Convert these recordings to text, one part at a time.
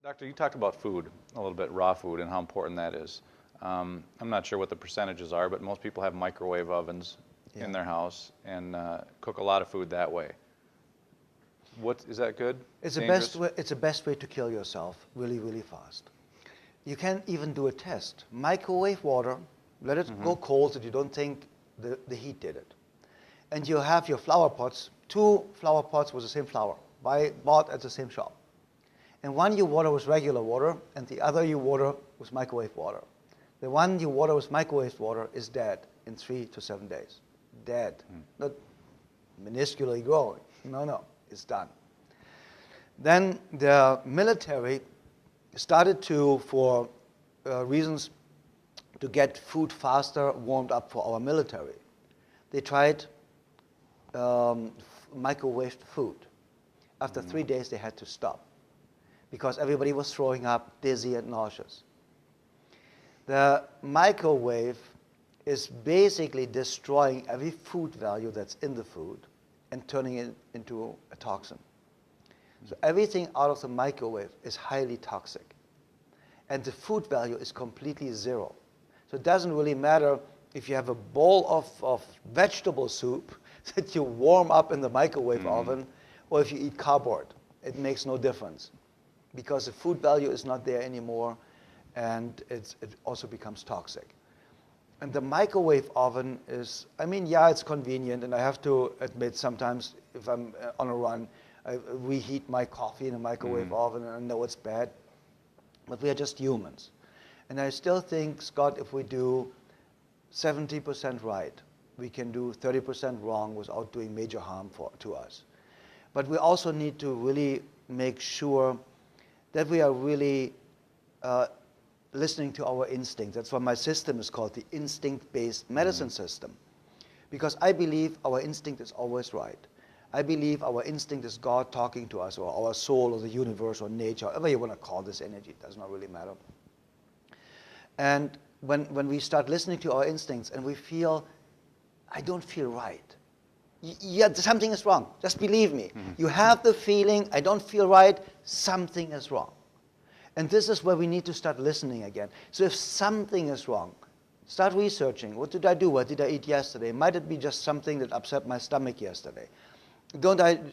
Doctor, you talked about food a little bit, raw food, and how important that is. I'm not sure what the percentages are, but most people have microwave ovens in their house and cook a lot of food that way. Is that good? It's the best way to kill yourself really, really fast. You can even do a test. Microwave water, let it go cold so you don't think the heat did it. And you have your flower pots, 2 flower pots with the same flower, bought at the same shop. And one you water with regular water, and the other you water with microwave water. The one you water with microwave water is dead in 3 to 7 days. Dead. Not minusculely growing. No, it's done. Then the military started to, for reasons to get food faster warmed up for our military, they tried microwaved food. After 3 days, they had to stop because everybody was throwing up, dizzy, and nauseous. The microwave is basically destroying every food value that's in the food and turning it into a toxin. So everything out of the microwave is highly toxic. And the food value is completely zero. So it doesn't really matter if you have a bowl of vegetable soup that you warm up in the microwave oven, or if you eat cardboard. It makes no difference because the food value is not there anymore, and it also becomes toxic. And the microwave oven is, I mean, yeah, it's convenient, and I have to admit sometimes if I'm on a run, I reheat my coffee in a microwave oven, and I know it's bad, but we are just humans. And I still think, Scott, if we do 70% right, we can do 30% wrong without doing major harm to us. But we also need to really make sure that we are really listening to our instinct. That's why my system is called the instinct-based medicine system. Because I believe our instinct is always right. I believe our instinct is God talking to us, or our soul, or the universe, or nature, however you want to call this energy, it does not really matter. And when we start listening to our instincts and we feel, I don't feel right. Yeah, something is wrong. Just believe me. You have the feeling, I don't feel right, something is wrong. And this is where we need to start listening again. So if something is wrong, start researching. What did I do? What did I eat yesterday? Might it be just something that upset my stomach yesterday?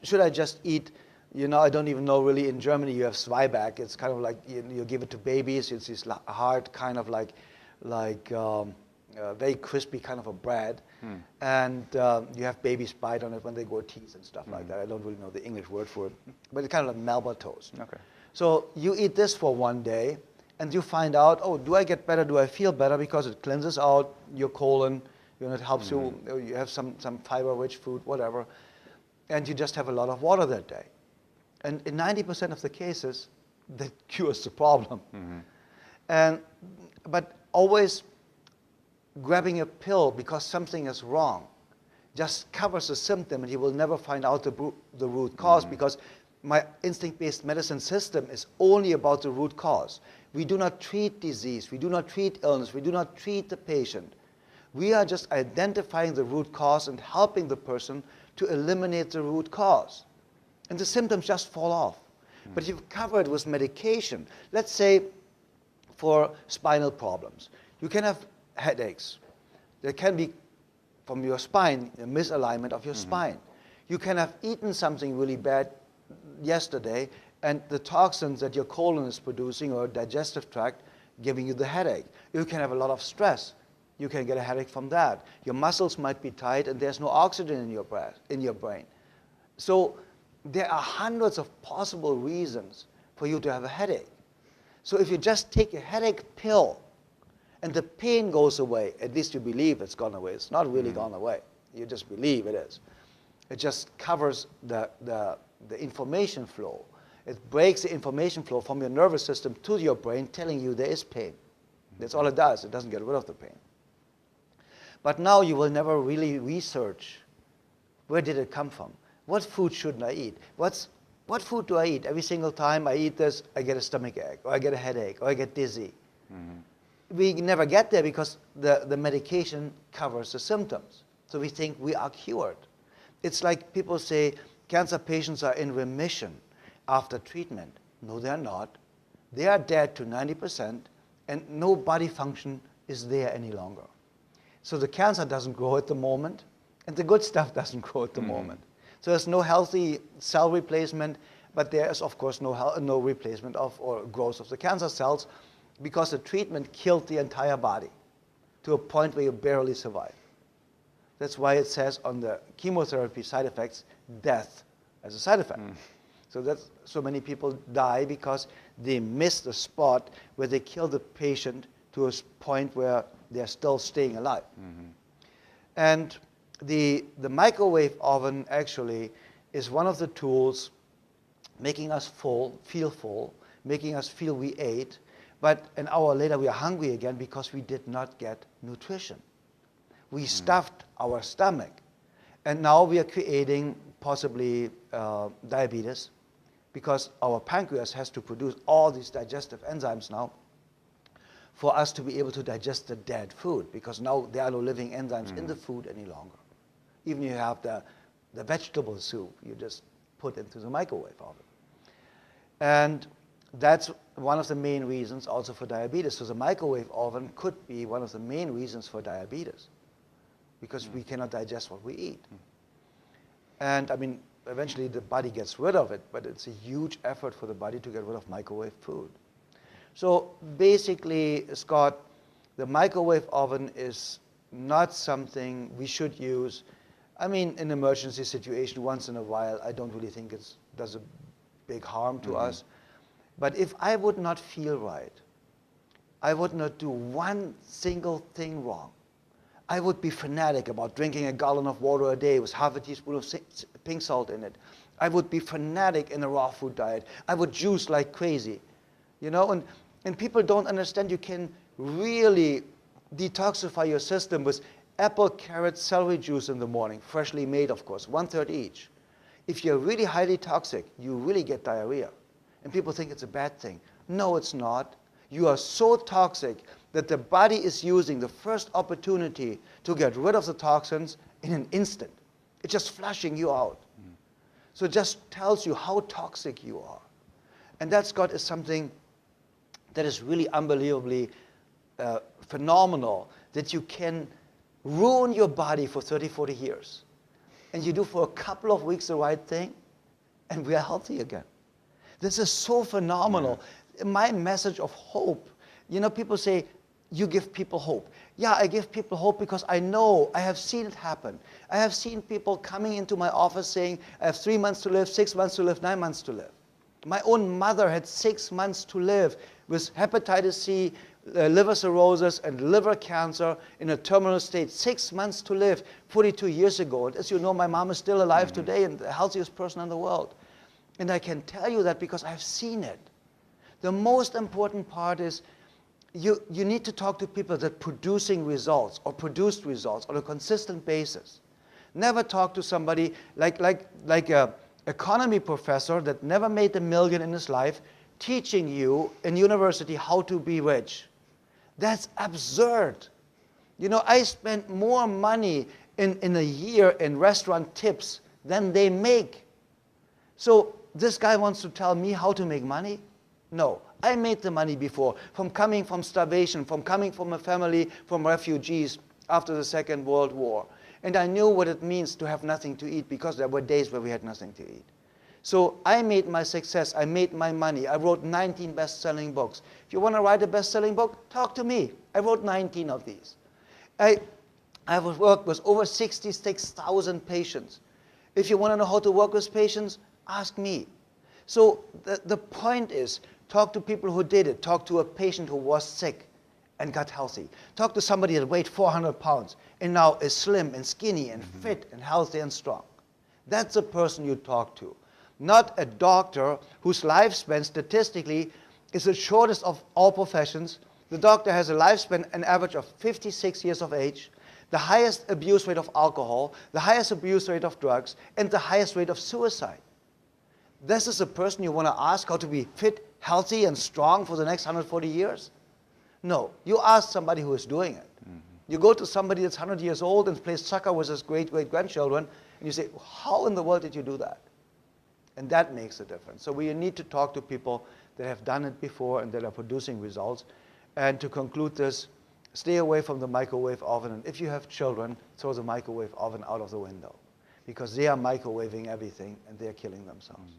Should I just eat, I don't even know really, in Germany you have Zwieback. It's kind of like you give it to babies. It's this hard kind of like very crispy kind of a bread. And you have babies bite on it when they grow teeth and stuff like that. I don't really know the English word for it, but it's kind of like Melba toast. Okay. So you eat this for one day, and you find out, oh, do I get better? Do I feel better? Because it cleanses out your colon. It helps you. You have some fiber-rich food, whatever, and you just have a lot of water that day. And in 90% of the cases, that cures the problem. But always grabbing a pill because something is wrong just covers the symptom, and you will never find out the root cause, because my instinct-based medicine system is only about the root cause. We do not treat disease. We do not treat illness. We do not treat the patient. We are just identifying the root cause and helping the person to eliminate the root cause. And the symptoms just fall off. But you've covered with medication. Let's say for spinal problems. You can have headaches. There can be, from your spine, a misalignment of your spine. You can have eaten something really bad yesterday, and the toxins that your colon is producing, or digestive tract, giving you the headache. You can have a lot of stress. You can get a headache from that. Your muscles might be tight, and there's no oxygen in your brain. So there are hundreds of possible reasons for you to have a headache. So if you just take a headache pill and the pain goes away, at least you believe it's gone away. It's not really gone away. You just believe it is. It just covers the information flow. It breaks the information flow from your nervous system to your brain, telling you there is pain. That's all it does. It doesn't get rid of the pain. But now you will never really research, where did it come from? What food shouldn't I eat? What food do I eat? Every single time I eat this, I get a stomach ache, or I get a headache, or I get dizzy. We never get there because the medication covers the symptoms. So we think we are cured. It's like people say cancer patients are in remission after treatment. No, they're not. they are dead to 90%, and no body function is there any longer. So the cancer doesn't grow at the moment, and the good stuff doesn't grow at the moment. So there's no healthy cell replacement, but there is, of course, no replacement of or growth of the cancer cells, because the treatment killed the entire body to a point where you barely survive. That's why it says on the chemotherapy side effects, death as a side effect. So many people die because they miss the spot where they kill the patient to a point where they're still staying alive. And the microwave oven actually is one of the tools making us feel full, making us feel we ate, but an hour later we are hungry again because we did not get nutrition. We stuffed our stomach. And now we are creating possibly diabetes, because our pancreas has to produce all these digestive enzymes now for us to be able to digest the dead food, because now there are no living enzymes in the food any longer. Even if you have the vegetable soup, you just put into the microwave oven. And that's one of the main reasons also for diabetes. So the microwave oven could be one of the main reasons for diabetes, because we cannot digest what we eat. And I mean, eventually the body gets rid of it, but it's a huge effort for the body to get rid of microwave food. So basically, Scott, the microwave oven is not something we should use. I mean, in an emergency situation, once in a while, I don't really think it does a big harm to us. But if I would not feel right, I would not do one single thing wrong, I would be fanatic about drinking a gallon of water a day with half a teaspoon of pink salt in it. I would be fanatic in a raw food diet. I would juice like crazy. You know, and people don't understand you can really detoxify your system with apple, carrot, celery juice in the morning, freshly made, of course, 1/3 each. If you're really highly toxic, you really get diarrhea. And people think it's a bad thing. No, it's not. You are so toxic that the body is using the first opportunity to get rid of the toxins in an instant. It's just flushing you out. So it just tells you how toxic you are. And that, Scott, is something that is really unbelievably phenomenal, that you can ruin your body for 30, 40 years. And you do for a couple of weeks the right thing, and we are healthy again. This is so phenomenal. My message of hope, you know, people say, you give people hope. Yeah, I give people hope because I know, I have seen it happen. I have seen people coming into my office saying, I have 3 months to live, 6 months to live, 9 months to live. My own mother had 6 months to live with hepatitis C, liver cirrhosis, and liver cancer in a terminal state. 6 months to live 42 years ago. And as you know, my mom is still alive today and the healthiest person in the world. And I can tell you that because I've seen it. The most important part is you need to talk to people that are producing results or produced results on a consistent basis. Never talk to somebody like a economy professor that never made $1 million in his life teaching you in university how to be rich. That's absurd. You know, I spent more money in a year in restaurant tips than they make. So this guy wants to tell me how to make money? No, I made the money before, from coming from starvation, from coming from a family from refugees after the Second World War. And I knew what it means to have nothing to eat, because there were days where we had nothing to eat. So I made my success, I made my money. I wrote 19 best-selling books. If you want to write a best-selling book, talk to me. I wrote 19 of these. I have worked with over 66,000 patients. If you want to know how to work with patients, ask me. So the point is, talk to people who did it. Talk to a patient who was sick and got healthy. Talk to somebody that weighed 400 pounds and now is slim and skinny and fit and healthy and strong. That's the person you talk to. Not a doctor whose lifespan statistically is the shortest of all professions. The doctor has a lifespan, an average of 56 years of age, the highest abuse rate of alcohol, the highest abuse rate of drugs, and the highest rate of suicide. This is a person you want to ask how to be fit, healthy, and strong for the next 140 years? No. You ask somebody who is doing it. You go to somebody that's 100 years old and plays soccer with his great-great-grandchildren, and you say, how in the world did you do that? And that makes a difference. So we need to talk to people that have done it before and that are producing results. And to conclude this, stay away from the microwave oven. And if you have children, throw the microwave oven out of the window because they are microwaving everything and they are killing themselves.